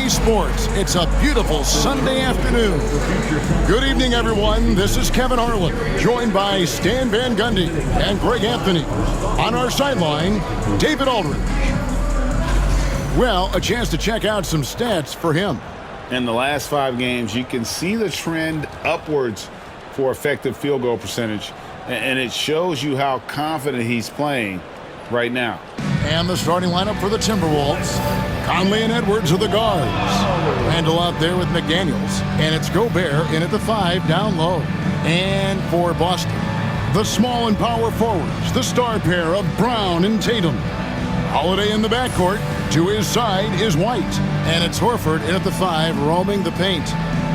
Bally Sports. It's a beautiful Sunday afternoon. Good evening, everyone. This is Kevin Harlan, joined by Stan Van Gundy and Greg Anthony. On our sideline, David Aldridge. Well, a chance to check out some stats for him. In the last 5 games, you can see the trend upwards for effective field goal percentage, and it shows you how confident he's playing right now. And the starting lineup for the Timberwolves. Conley and Edwards are the guards. Randall out there with McDaniels. And it's Gobert in at the 5 down low. And for Boston, the small and power forwards, the star pair of Brown and Tatum. Holiday in the backcourt. To his side is White. And it's Horford in at the 5 roaming the paint.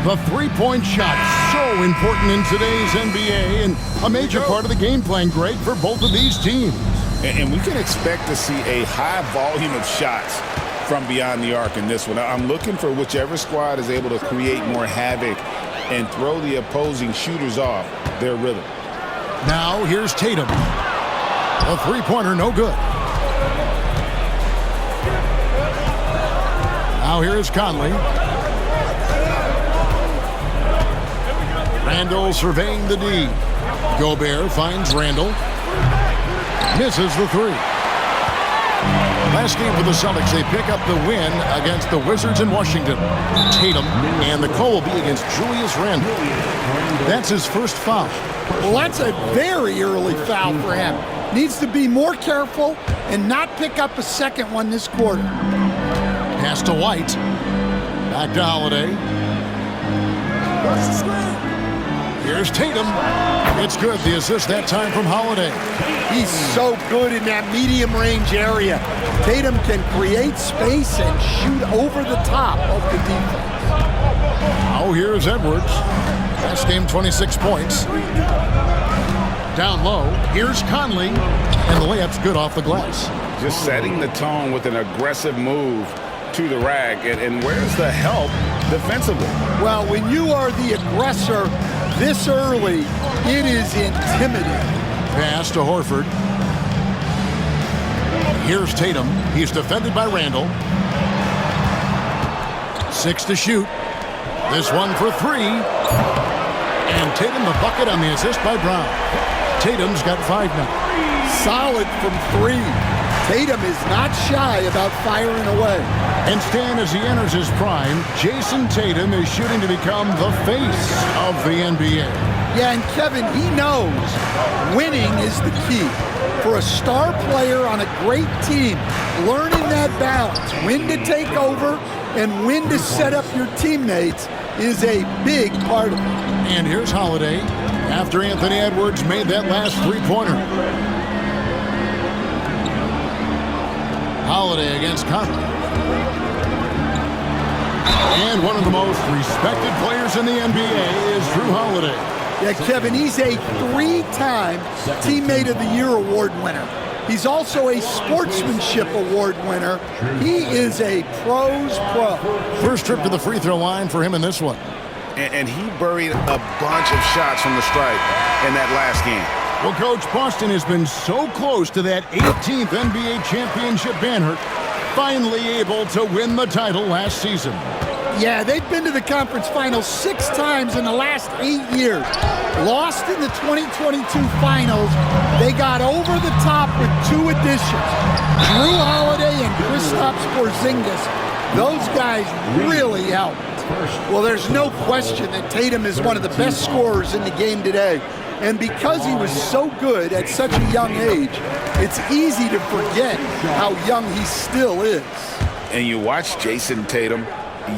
The three-point shot, so important in today's NBA and a major part of the game plan, Greg, for both of these teams. And we can expect to see a high volume of shots from beyond the arc in this one. I'm looking for whichever squad is able to create more havoc and throw the opposing shooters off their rhythm. Now here's Tatum. A three-pointer, no good. Now here's Conley. Randall surveying the D. Gobert finds Randall. Misses the 3. Last game for the Celtics, they pick up the win against the Wizards in Washington. Tatum, and the call will be against Julius Randle. That's his first foul. Well, that's a very early foul for him. Needs to be more careful and not pick up a second one this quarter. Pass to White. Back to Holiday. Here's Tatum. It's good. The assist that time from Holiday. He's so good in that medium range area. Tatum can create space and shoot over the top of the defense. Now here's Edwards. Last game, 26 points. Down low, here's Conley. And the layup's good off the glass. Just setting the tone with an aggressive move to the rack. And where's the help defensively? Well, when you are the aggressor this early, it is intimidating. Pass to Horford. Here's Tatum. He's defended by Randall. 6 to shoot. This one for 3. And Tatum the bucket on the assist by Brown. Tatum's got 5 now. Solid from 3. Tatum is not shy about firing away. And Stan, as he enters his prime, Jason Tatum is shooting to become the face of the NBA. Yeah, and Kevin, he knows winning is the key. For a star player on a great team, learning that balance, when to take over and when to set up your teammates, is a big part of it. And here's Holiday after Anthony Edwards made that last three-pointer. Holiday against Conley. And one of the most respected players in the NBA is Drew Holiday. Yeah, Kevin, he's a 3-time Teammate of the Year award winner. He's also a Sportsmanship Award winner. He is a pro's pro. First trip to the free throw line for him in this one. And he buried a bunch of shots from the stripe in that last game. Well, Coach, Boston has been so close to that 18th NBA championship banner, finally able to win the title last season. Yeah, they've been to the conference finals 6 times in the last 8 years. Lost in the 2022 finals. They got over the top with 2 additions. Drew Holiday and Kristaps Porzingis. Those guys really helped. Well, there's no question that Tatum is one of the best scorers in the game today. And because he was so good at such a young age, it's easy to forget how young he still is. And you watch Jason Tatum,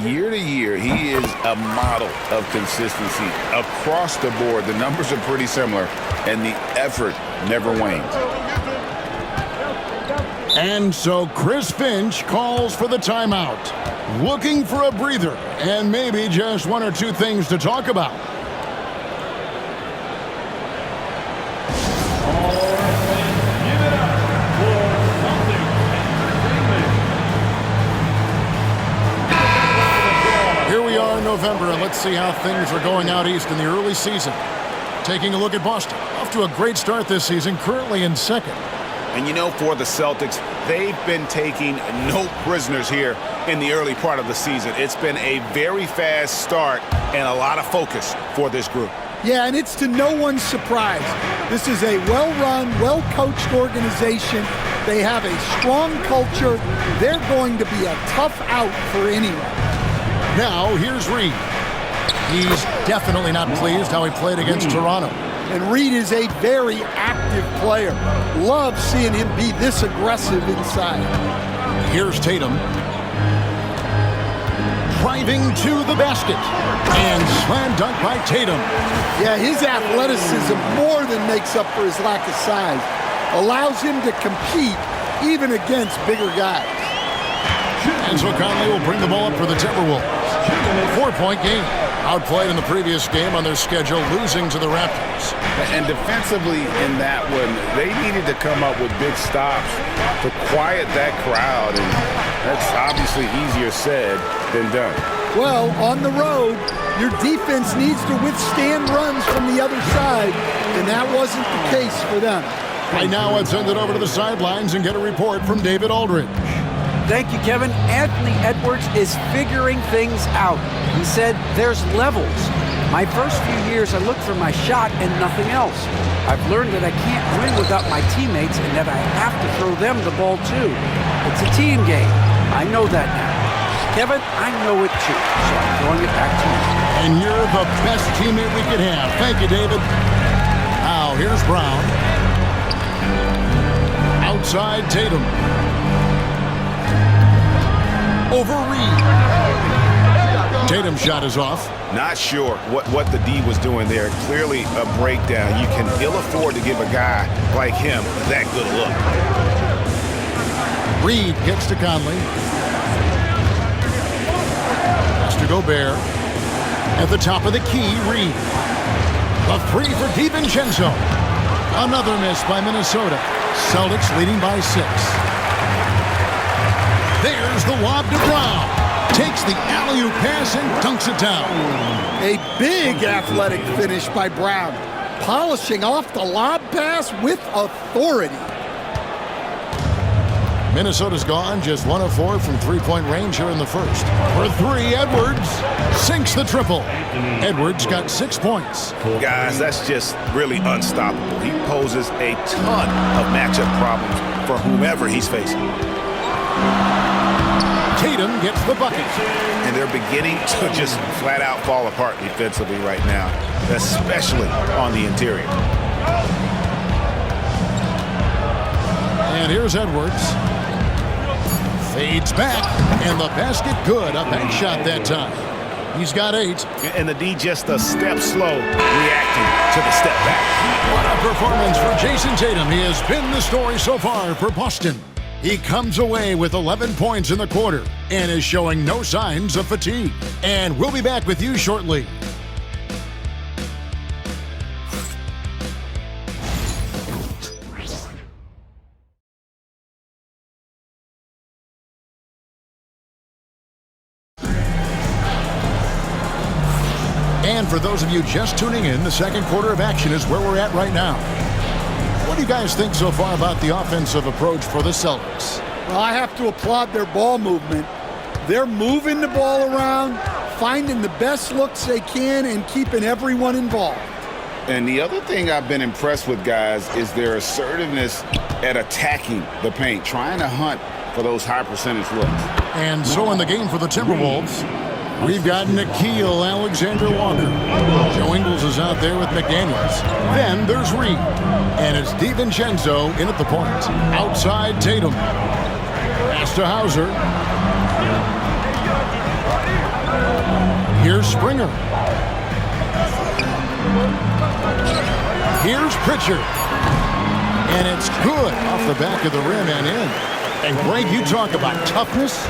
year to year, he is a model of consistency across the board. The numbers are pretty similar, and the effort never wanes. And so Chris Finch calls for the timeout, looking for a breather and maybe just 1 or 2 things to talk about. November, and let's see how things are going out east in the early season. Taking a look at Boston, off to a great start this season, currently in 2nd. And you know, for the Celtics, they've been taking no prisoners here in the early part of the season. It's been a very fast start and a lot of focus for this group. Yeah, and it's to no one's surprise. This is a well-run, well-coached organization. They have a strong culture. They're going to be a tough out for anyone. Now, here's Reed. He's definitely not pleased how he played against Toronto. And Reed is a very active player. Love seeing him be this aggressive inside. Here's Tatum. Driving to the basket. And slam dunk by Tatum. Yeah, his athleticism more than makes up for his lack of size. Allows him to compete even against bigger guys. And so Conley will bring the ball up for the Timberwolves. 4-point game. Outplayed in the previous game on their schedule, losing to the Raptors. And defensively in that one, they needed to come up with big stops to quiet that crowd. And that's obviously easier said than done. Well, on the road, your defense needs to withstand runs from the other side, and that wasn't the case for them. Right now, let's send it over to the sidelines and get a report from David Aldridge. Thank you, Kevin. Anthony Edwards is figuring things out. He said there's levels. My first few years, I looked for my shot and nothing else. I've learned that I can't win without my teammates and that I have to throw them the ball too. It's a team game. I know that now. Kevin, I know it too, so I'm throwing it back to you. And you're the best teammate we could have. Thank you, David. Now, here's Brown. Outside Tatum. Over Reed. Tatum's shot is off. Not sure what the D was doing there. Clearly a breakdown. You can ill afford to give a guy like him that good look. Reed gets to Conley. Pass to Gobert. At the top of the key, Reed. A three for DiVincenzo. Another miss by Minnesota. Celtics leading by 6. There's the lob to Brown. Takes the alley-oop pass and dunks it down. A big athletic finish by Brown. Polishing off the lob pass with authority. Minnesota's gone just 1 of 4 from three-point range here in the first. For 3, Edwards sinks the triple. Edwards got 6 points. Guys, that's just really unstoppable. He poses a ton of matchup problems for whomever he's facing. Tatum gets the bucket. And they're beginning to just flat out fall apart defensively right now, especially on the interior. And here's Edwards. Fades back, and the basket good. A bank shot that time. He's got 8. And the D just a step slow, reacting to the step back. What a performance for Jason Tatum. He has been the story so far for Boston. He comes away with 11 points in the quarter and is showing no signs of fatigue. And we'll be back with you shortly. And for those of you just tuning in, the second quarter of action is where we're at right now. What do you guys think so far about the offensive approach for the Celtics? Well, I have to applaud their ball movement. They're moving the ball around, finding the best looks they can, and keeping everyone involved. And the other thing I've been impressed with, guys, is their assertiveness at attacking the paint, trying to hunt for those high percentage looks. And so in the game for the Timberwolves, we've got Nickeil Alexander-Walker. Joe Ingles is out there with McDaniels. Then there's Reed. And it's DiVincenzo in at the point. Outside Tatum. Pass to Hauser. Here's Springer. Here's Pritchard. And it's good off the back of the rim and in. And Greg, you talk about toughness,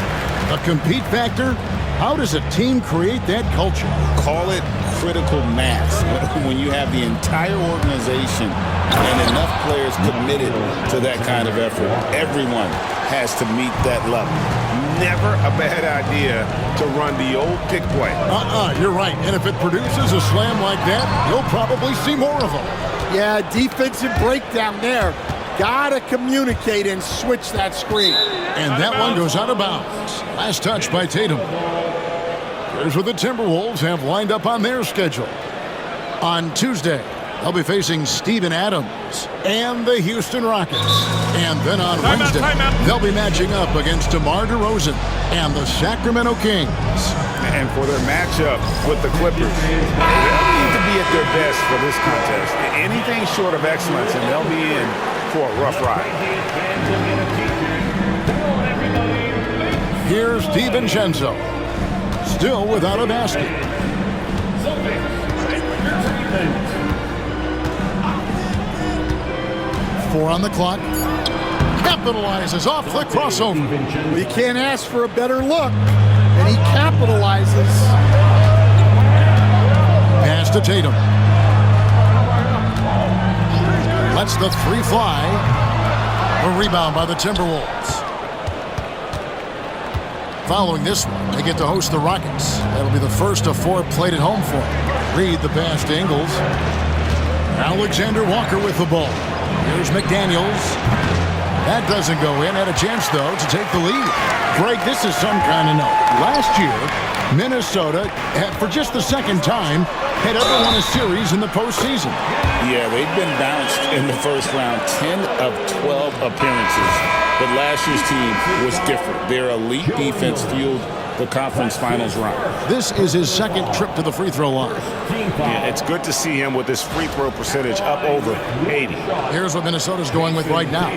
a compete factor. How does a team create that culture? Call it critical mass. When you have the entire organization and enough players committed to that kind of effort, everyone has to meet that level. Never a bad idea to run the old pick play. You're right. And if it produces a slam like that, you'll probably see more of them. Yeah, defensive breakdown there. got to communicate and switch that screen. And that one goes out of bounds. Last touch by Tatum. Here's what the Timberwolves have lined up on their schedule. On Tuesday, they'll be facing Steven Adams and the Houston Rockets. And then on Wednesday, they'll be matching up against DeMar DeRozan and the Sacramento Kings. And for their matchup with the Clippers, they'll need to be at their best for this contest. Anything short of excellence, and they'll be in for a rough ride. Here's DiVincenzo, still without a basket. Four on the clock. Capitalizes off the crossover. Well, you can't ask for a better look, and he capitalizes. Pass to Tatum. Lets the three fly. A rebound by the Timberwolves. Following this one, they get to host the Rockets. That'll be the first of four played at home for them. Reed the pass to Ingles. Alexander Walker with the ball. Here's McDaniels. That doesn't go in. Had a chance, though, to take the lead. Greg, this is some kind of note. Last year, Minnesota, for just the second time, had ever won a series in the postseason. Yeah, they've been bounced in the first round, 10 of 12 appearances. But last year's team was different. Their elite defense fueled the conference finals run. This is his second trip to the free throw line. Yeah, it's good to see him with his free throw percentage up over 80. Here's what Minnesota's going with right now.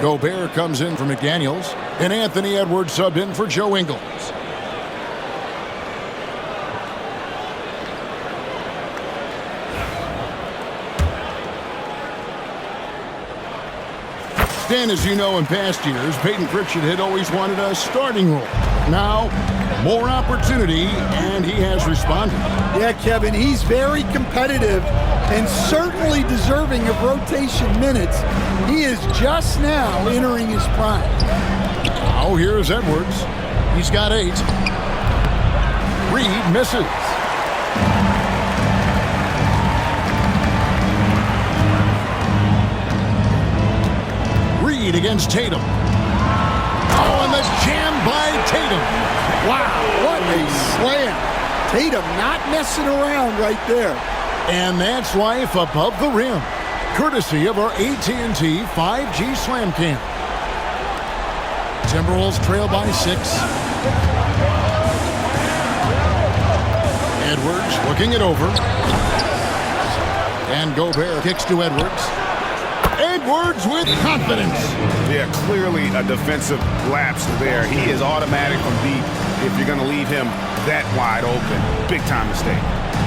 Gobert comes in for McDaniels, and Anthony Edwards subbed in for Joe Ingles. Dan, as you know, in past years, Peyton Pritchard had always wanted a starting role. Now, more opportunity, and he has responded. Yeah, Kevin, he's very competitive and certainly deserving of rotation minutes. He is just now entering his prime. Oh, here's Edwards. He's got 8. Reed misses. Reed against Tatum. Oh, and the jam by Tatum. Wow, what a slam. Tatum not messing around right there. And that's life above the rim, courtesy of our AT&T 5G Slam Cam. Timberwolves trail by 6. Edwards looking it over. And Gobert kicks to Edwards. Edwards with confidence. Yeah, clearly a defensive lapse there. He is automatic from deep if you're going to leave him that wide open. Big time mistake.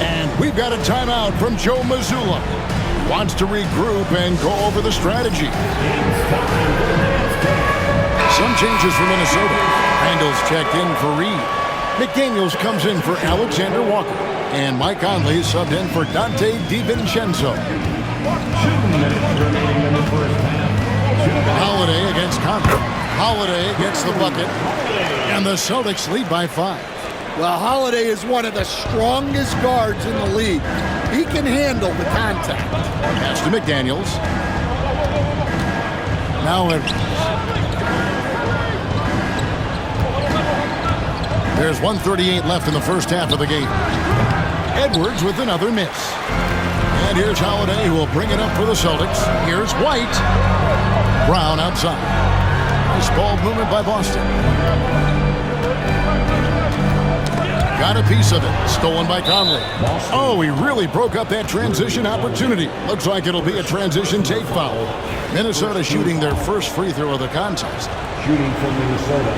And we've got a timeout from Joe Mazzulla. Wants to regroup and go over the strategy. Some changes for Minnesota. Randall's checked in for Reed. McDaniels comes in for Alexander Walker. And Mike Conley subbed in for Dante DiVincenzo. 2 minutes remaining in the first half. Holiday against Conley. Holiday gets the bucket. And the Celtics lead by 5. Well, Holiday is one of the strongest guards in the league. He can handle the contact. Pass to McDaniels. Now Edwards. There's 1:38 left in the first half of the game. Edwards with another miss. And here's Holiday, who will bring it up for the Celtics. Here's White. Brown outside. Nice ball movement by Boston. Got a piece of it. Stolen by Conley. Oh, he really broke up that transition opportunity. Looks like it'll be a transition take foul. Minnesota shooting their first free throw of the contest. Shooting for Minnesota.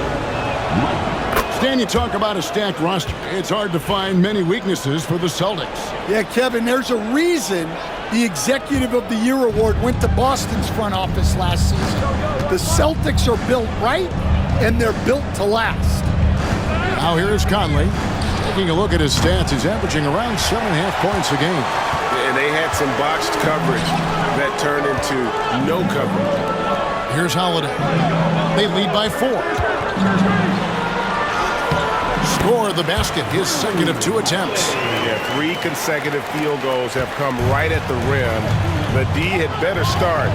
Stan, you talk about a stacked roster. It's hard to find many weaknesses for the Celtics. Yeah, Kevin, there's a reason the Executive of the Year award went to Boston's front office last season. The Celtics are built right, and they're built to last. Now here's Conley. Taking a look at his stats, he's averaging around 7.5 points a game. And they had some botched coverage that turned into no coverage. Here's Holiday. They lead by 4. score the basket, his second of 2 attempts. Yeah, 3 consecutive field goals have come right at the rim. The D had better start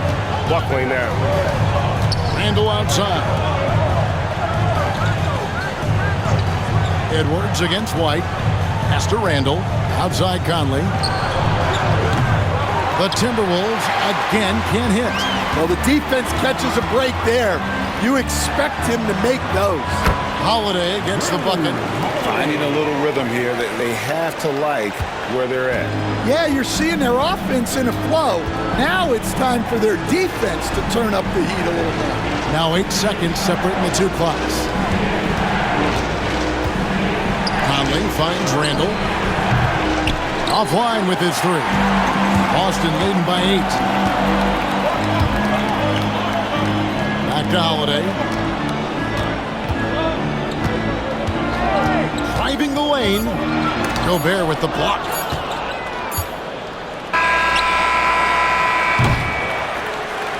buckling now. Randall outside. Edwards against White. Pass to Randall. Outside Conley. The Timberwolves again can't hit. Well, the defense catches a break there. You expect him to make those. Holiday gets the bucket. Finding a little rhythm here that they have to like where they're at. Yeah, you're seeing their offense in a flow. Now it's time for their defense to turn up the heat a little more. Now 8 seconds separating the 2 clocks. Conley finds Randall. Offline with his 3. Boston leading by 8. Back to Holiday. Driving the lane. Gobert with the block.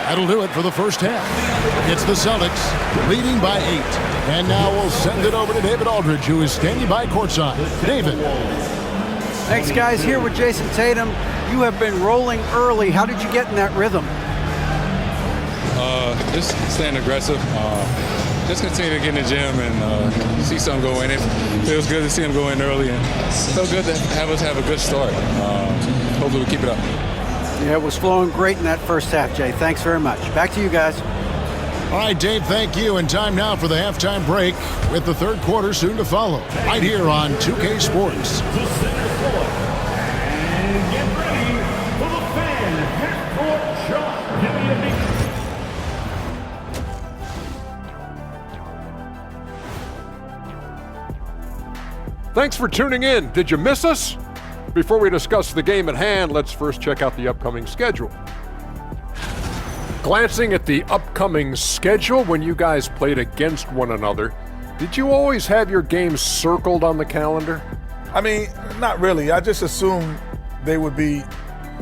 That'll do it for the first half. It's the Celtics leading by 8. And now we'll send it over to David Aldridge, who is standing by courtside. David. Thanks, guys. Here with Jason Tatum. You have been rolling early. How did you get in that rhythm? Just staying aggressive. Just continue to get in the gym and see something go in. It feels good to see him go in early, and so good to have us have a good start. Hopefully we keep it up. Yeah, it was flowing great in that first half, Jay. Thanks very much. Back to you guys. All right, Dave, thank you. And time now for the halftime break with the third quarter soon to follow. Right here on 2K Sports. And get ready for the fan half-court shot. Give me a beat. Thanks for tuning in. Did you miss us? Before we discuss the game at hand, let's first check out the upcoming schedule. Glancing at the upcoming schedule when you guys played against one another, did you always have your games circled on the calendar? I mean, not really. I just assumed they would be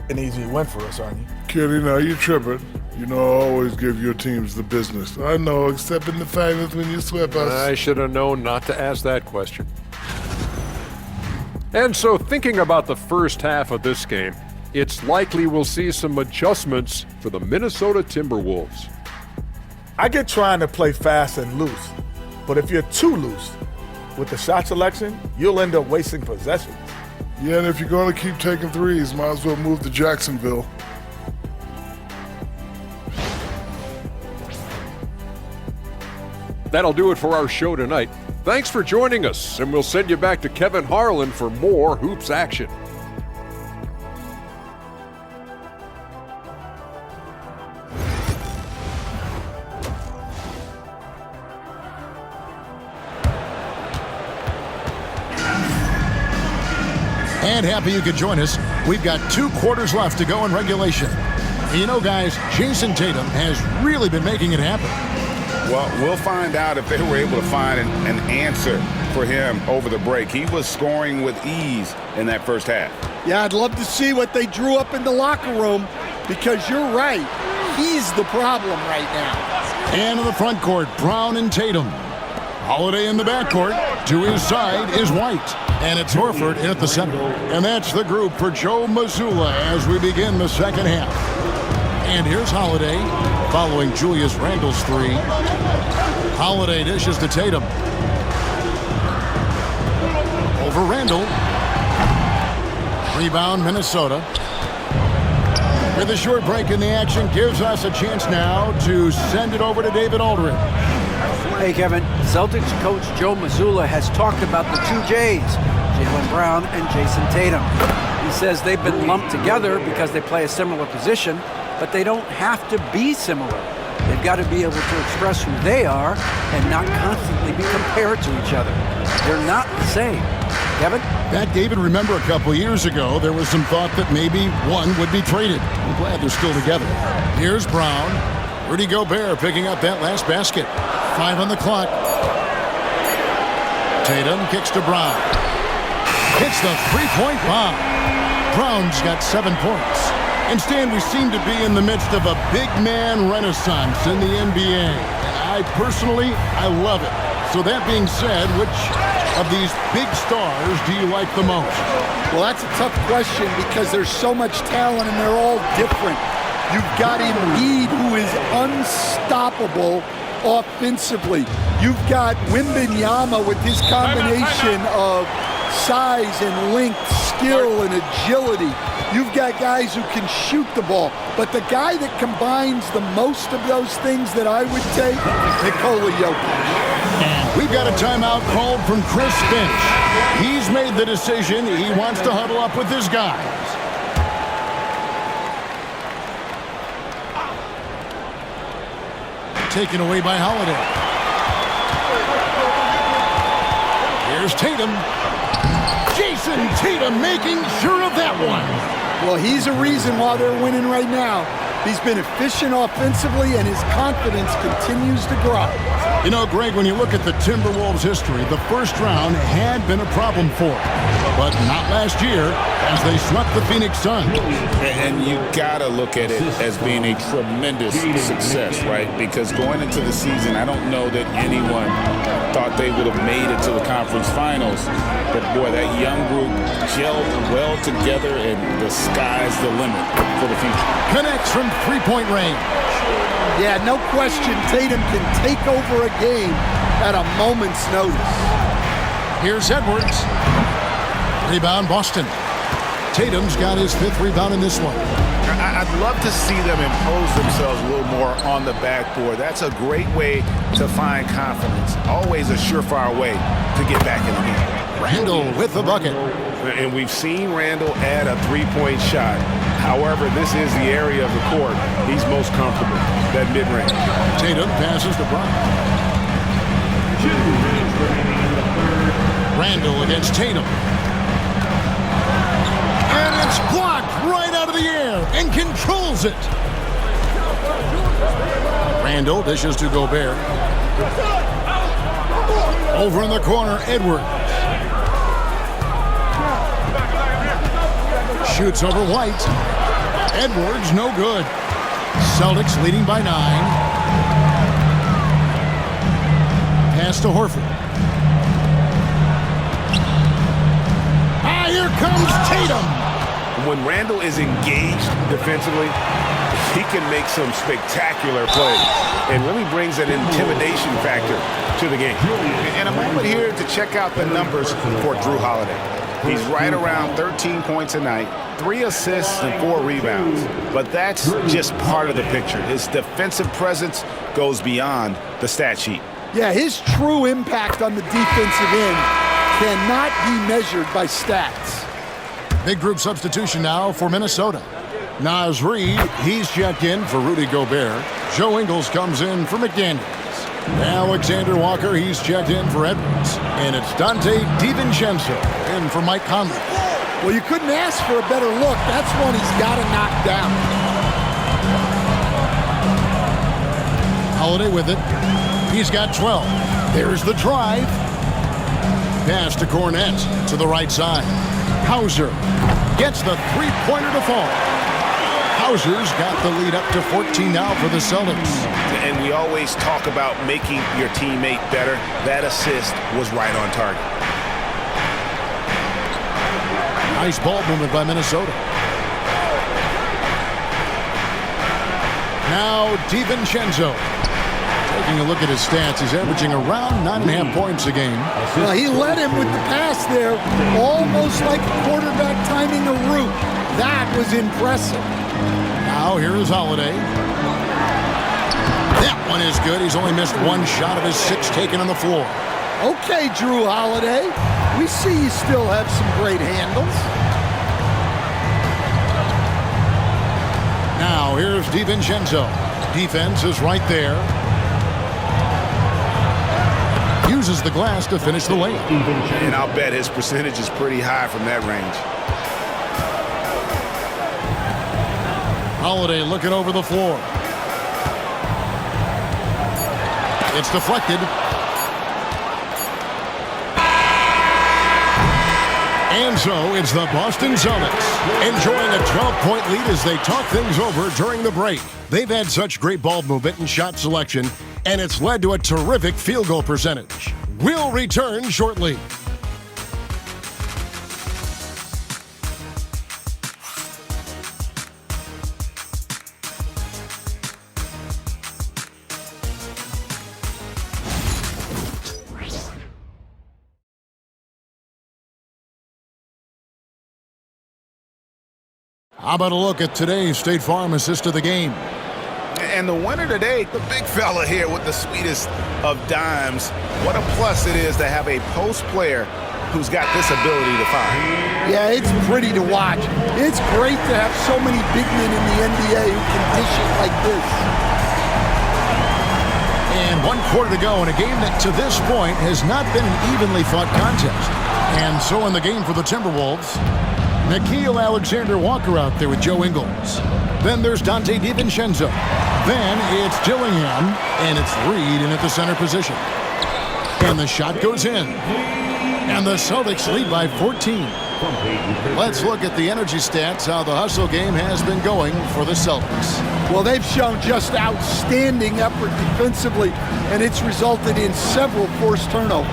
an easy win for us, aren't you? Kitty, now you tripping. You know I always give your teams the business. I know, except in the finals when you swept us. I should have known not to ask that question. And so thinking about the first half of this game, it's likely we'll see some adjustments for the Minnesota Timberwolves. I get trying to play fast and loose, but if you're too loose with the shot selection, you'll end up wasting possessions. Yeah, and if you're going to keep taking threes, might as well move to Jacksonville. That'll do it for our show tonight. Thanks for joining us, and we'll send you back to Kevin Harlan for more Hoops action. And happy you could join us. We've got 2 quarters left to go in regulation. And you know, guys, Jason Tatum has really been making it happen. Well, we'll find out if they were able to find an answer for him over the break. He was scoring with ease in that first half. Yeah, I'd love to see what they drew up in the locker room, because you're right. He's the problem right now. And in the front court, Brown and Tatum. Holiday in the backcourt. To his side is White. And it's Horford in at the center. And that's the group for Joe Mazzulla as we begin the second half. And here's Holiday following Julius Randle's 3. Holiday dishes to Tatum. Over Randle. Rebound, Minnesota. With a short break in the action, gives us a chance now to send it over to David Aldridge. Hey, Kevin. Celtics coach Joe Mazzulla has talked about the 2 J's, Jaylen Brown and Jason Tatum. He says they've been lumped together because they play a similar position, but they don't have to be similar. They've got to be able to express who they are and not constantly be compared to each other. They're not the same. Kevin? That, David, remember a couple years ago, there was some thought that maybe one would be traded. I'm glad they're still together. Here's Brown. Rudy Gobert picking up that last basket. 5 on the clock. Tatum kicks to Brown. Hits the three-point bomb. Brown's got 7 points. And Stan, we seem to be in the midst of a big man renaissance in the NBA. And I personally love it. So that being said, which of these big stars do you like the most? Well, that's a tough question because there's so much talent and they're all different. You've got Embiid, who is unstoppable offensively. You've got Wembanyama with his combination of size and length, skill and agility. You've got guys who can shoot the ball. But the guy that combines the most of those things that I would take, Nikola Jokic. And we've got a timeout called from Chris Finch. He's made the decision. He wants to huddle up with his guys. Taken away by Holiday. Here's Tatum. Jason Tatum making sure of that one. Well, he's a reason why they're winning right now. He's been efficient offensively, and his confidence continues to grow. You know, Greg, when you look at the Timberwolves' history, the first round had been a problem for them. But not last year, as they swept the Phoenix Suns. And you got to look at it as being a tremendous success, right? Because going into the season, I don't know that anyone thought they would have made it to the conference finals. But, boy, that young group gelled well together, and the sky's the limit for the future. Connects from three-point range. Yeah, no question, Tatum can take over a game at a moment's notice. Here's Edwards. Rebound, Boston. Tatum's got his 5th rebound in this one. I'd love to see them impose themselves a little more on the backboard. That's a great way to find confidence. Always a surefire way to get back in the game. Randall with the bucket. And we've seen Randall add a three-point shot. However, this is the area of the court he's most comfortable, that mid-range. Tatum passes to Bryant. Randall against Tatum. And it's blocked right out of the air and controls it. Randall dishes to Gobert. Over in the corner, Edwards. Shoots over White. Edwards, no good. Celtics leading by 9. Pass to Horford. Here comes Tatum. When Randall is engaged defensively, he can make some spectacular plays and really brings an intimidation factor to the game. And a moment here to check out the numbers for Drew Holiday. He's right around 13 points a night, 3 assists and 4 rebounds. But that's just part of the picture. His defensive presence goes beyond the stat sheet. Yeah, his true impact on the defensive end cannot be measured by stats. Big group substitution now for Minnesota. Naz Reid, he's checked in for Rudy Gobert. Joe Ingles comes in for McDaniels. Alexander Walker, he's checked in for Edwards. And it's Dante DiVincenzo in for Mike Conley. Well, you couldn't ask for a better look. That's one he's got to knock down. Holiday with it. He's got 12. There's the drive. Pass to Cornette to the right side. Hauser gets the three-pointer to fall. Hauser's got the lead up to 14 now for the Celtics. And we always talk about making your teammate better. That assist was right on target. Nice ball movement by Minnesota. Now DiVincenzo. Taking a look at his stats, he's averaging around 9.5 points a game. Well, he led him with the pass there, almost like a quarterback timing a route. That was impressive. Now here is Holiday. That one is good. He's only missed 1 shot of his 6 taken on the floor. Okay, Drew Holiday. We see you still have some great handles. Now here's DiVincenzo. Defense is right there. Uses the glass to finish the layup. And I'll bet his percentage is pretty high from that range. Holiday looking over the floor. It's deflected. And so it's the Boston Celtics enjoying a 12-point lead as they talk things over during the break. They've had such great ball movement and shot selection, and it's led to a terrific field goal percentage. We'll return shortly. How about a look at today's State Farm assist of the game? And the winner today, the big fella here with the sweetest of dimes. What a plus it is to have a post player who's got this ability to find. Yeah, it's pretty to watch. It's great to have so many big men in the NBA who can dish it like this. And 1 quarter to go in a game that to this point has not been an evenly fought contest. And so in the game for the Timberwolves, Nickeil Alexander-Walker out there with Joe Ingles. Then there's Dante DiVincenzo. Then it's Dillingham, and it's Reed in at the center position. And the shot goes in. And the Celtics lead by 14. Let's look at the energy stats, how the hustle game has been going for the Celtics. Well, they've shown just outstanding effort defensively, and it's resulted in several forced turnovers.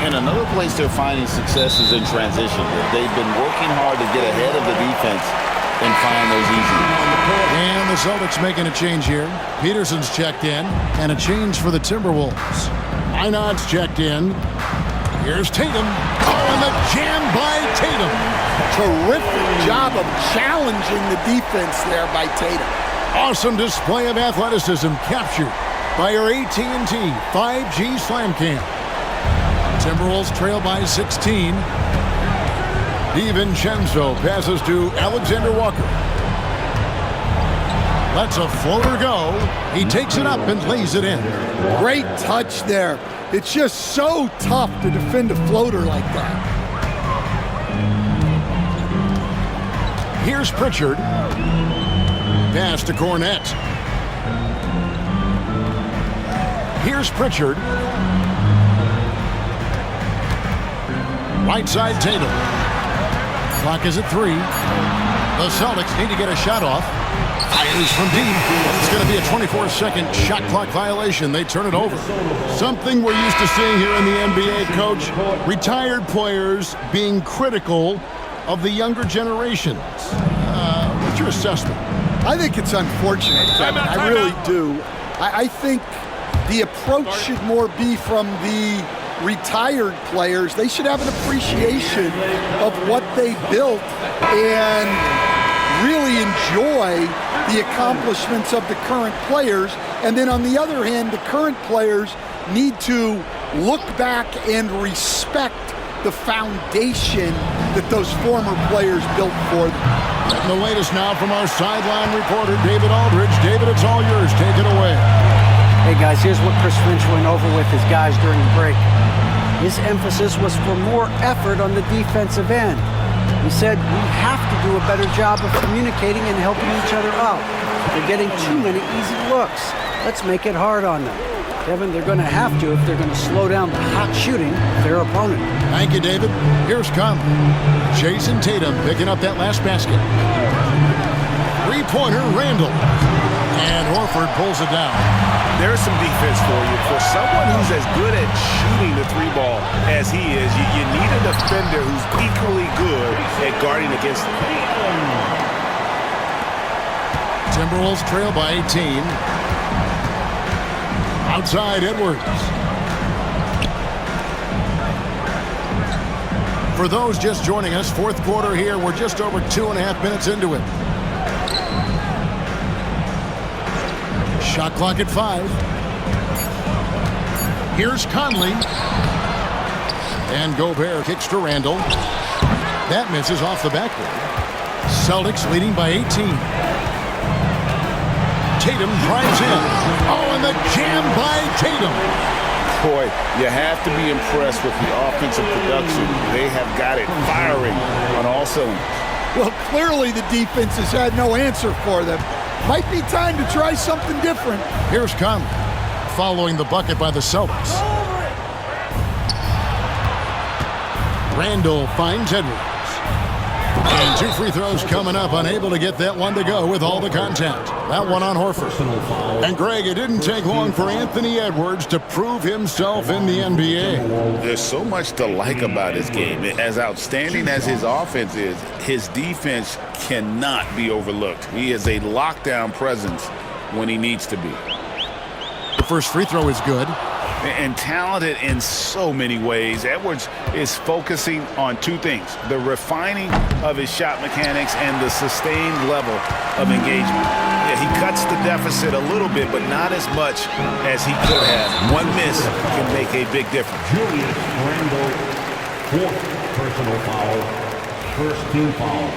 And another place they're finding success is in transition. They've been working hard to get ahead of the defense and find those easy ones. And the Celtics making a change here. Peterson's checked in, and a change for the Timberwolves. Einard's checked in. Here's Tatum. Oh, and the jam by Tatum. Terrific job of challenging the defense there by Tatum. Awesome display of athleticism captured by our AT&T 5G Slam Cam. Timberwolves trail by 16. DiVincenzo passes to Alexander Walker. Lets a floater go. He takes it up and lays it in. Great touch there. It's just so tough to defend a floater like that. Here's Pritchard. Pass to Cornette. Here's Pritchard. Right side Tatum. Clock is at 3. The Celtics need to get a shot off. Fires from deep. It's going to be a 24-second shot clock violation. They turn it over. Something we're used to seeing here in the NBA, Coach. Retired players being critical of the younger generations. What's your assessment? I think it's unfortunate, Kevin. I really do. I think the approach should more be from the retired players. They should have an appreciation of what they built and really enjoy the accomplishments of the current players. And then on the other hand, the current players need to look back and respect the foundation that those former players built for them. And the latest now from our sideline reporter, David Aldridge. David, it's all yours. Take it away. Hey guys, here's what Chris Finch went over with his guys during the break. His emphasis was for more effort on the defensive end. He said, we have to do a better job of communicating and helping each other out. They're getting too many easy looks. Let's make it hard on them. Kevin, they're going to have to if they're going to slow down the hot shooting of their opponent. Thank you, David. Here's Conley. Jason Tatum picking up that last basket. Three-pointer, Randall. And Horford pulls it down. There's some defense for you. For someone who's as good at shooting the three ball as he is, you need a defender who's equally good at guarding against him. Timberwolves trail by 18. Outside Edwards. For those just joining us, fourth quarter here. We're just over 2.5 minutes into it. Shot clock at 5. Here's Conley. And Gobert kicks to Randall. That misses off the backboard. Celtics leading by 18. Tatum drives in. Oh, and the jam by Tatum. Boy, you have to be impressed with the offensive production. They have got it firing on all cylinders. Well, clearly the defense has had no answer for them. Might be time to try something different. Here's Conley following the bucket by the Celtics. Randall finds Edwards. And 2 free throws coming up, unable to get that one to go with all the contact. That one on Horford. And Greg, it didn't take long for Anthony Edwards to prove himself in the NBA. There's so much to like about his game. As outstanding as his offense is, his defense cannot be overlooked. He is a lockdown presence when he needs to be. The first free throw is good. and talented in so many ways. Edwards is focusing on two things: the refining of his shot mechanics and the sustained level of engagement. Yeah, he cuts the deficit a little bit, but not as much as he could have. One miss can make a big difference. Julius Randle, fourth personal foul, first team foul.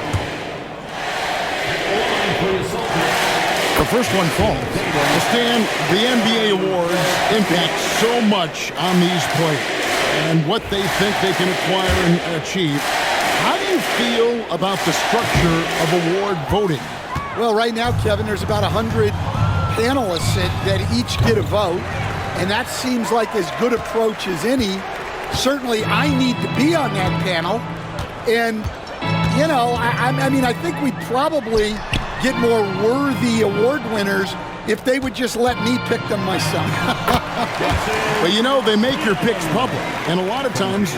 The first one falls. Stan, the NBA awards impact so much on these players and what they think they can acquire and achieve. How do you feel about the structure of award voting? Well, right now, Kevin, there's about 100 panelists that each get a vote, and that seems like as good approach as any. Certainly, I need to be on that panel, and, you know, I mean, I think we'd probably get more worthy award winners if they would just let me pick them myself. But, you know, they make your picks public, and a lot of times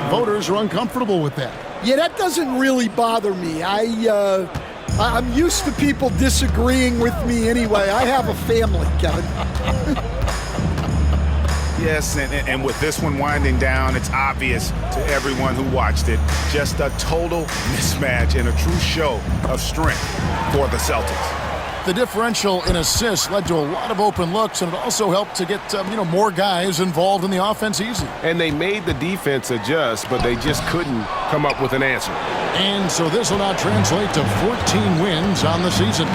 voters are uncomfortable with that. Yeah, that doesn't really bother me. I'm used to people disagreeing with me anyway. I have a family, Kevin. Yes, and with this one winding down, it's obvious to everyone who watched it. Just a total mismatch and a true show of strength for the Celtics. The differential in assists led to a lot of open looks, and it also helped to get more guys involved in the offense easy. And they made the defense adjust, but they just couldn't come up with an answer. And so this will now translate to 14 wins on the season.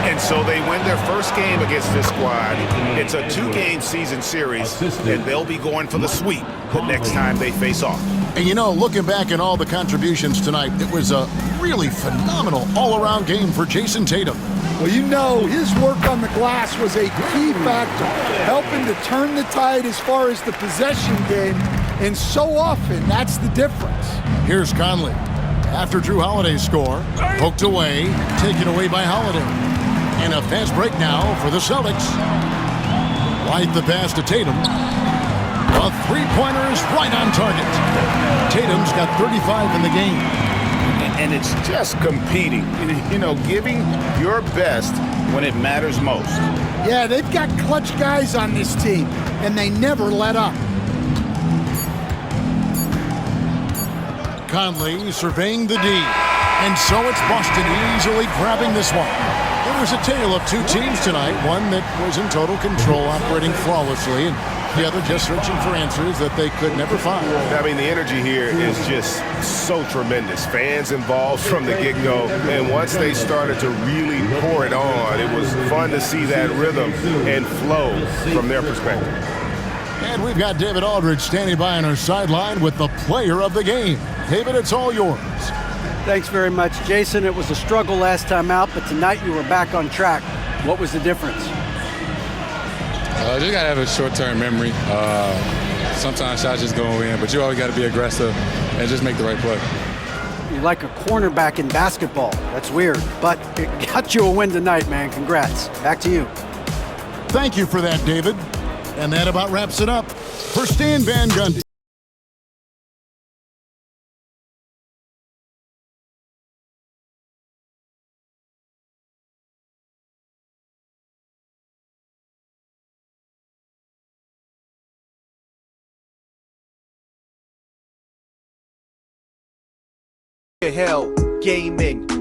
And so they win their first game against this squad. It's a 2-game season series, and they'll be going for the sweep the next time they face off. And you know, looking back at all the contributions tonight, it was a really phenomenal all-around game for Jason Tatum. Well, you know, his work on the glass was a key factor, helping to turn the tide as far as the possession game, and so often that's the difference. Here's Conley. After Drew Holiday's score, poked away, taken away by Holiday. And a fast break now for the Celtics. White the pass to Tatum. A three-pointer is right on target. Tatum's got 35 in the game. And it's just competing, you know, giving your best when it matters most. Yeah, they've got clutch guys on this team, and they never let up. Conley surveying the D. And so it's Boston easily grabbing this one. It was a tale of two teams tonight, one that was in total control, operating flawlessly, and the other just searching for answers that they could never find. I mean, the energy here is just so tremendous. Fans involved from the get-go, and once they started to really pour it on, it was fun to see that rhythm and flow from their perspective. And we've got David Aldridge standing by on our sideline with the player of the game. David, it's all yours. Thanks very much, Jason. It was a struggle last time out, but tonight you were back on track. What was the difference? Just got to have a short-term memory. Sometimes shots just go in, but you always got to be aggressive and just make the right play. You're like a cornerback in basketball. That's weird, but it got you a win tonight, man. Congrats. Back to you. Thank you for that, David. And that about wraps it up. For Stan Van Gundy. Hell, gaming.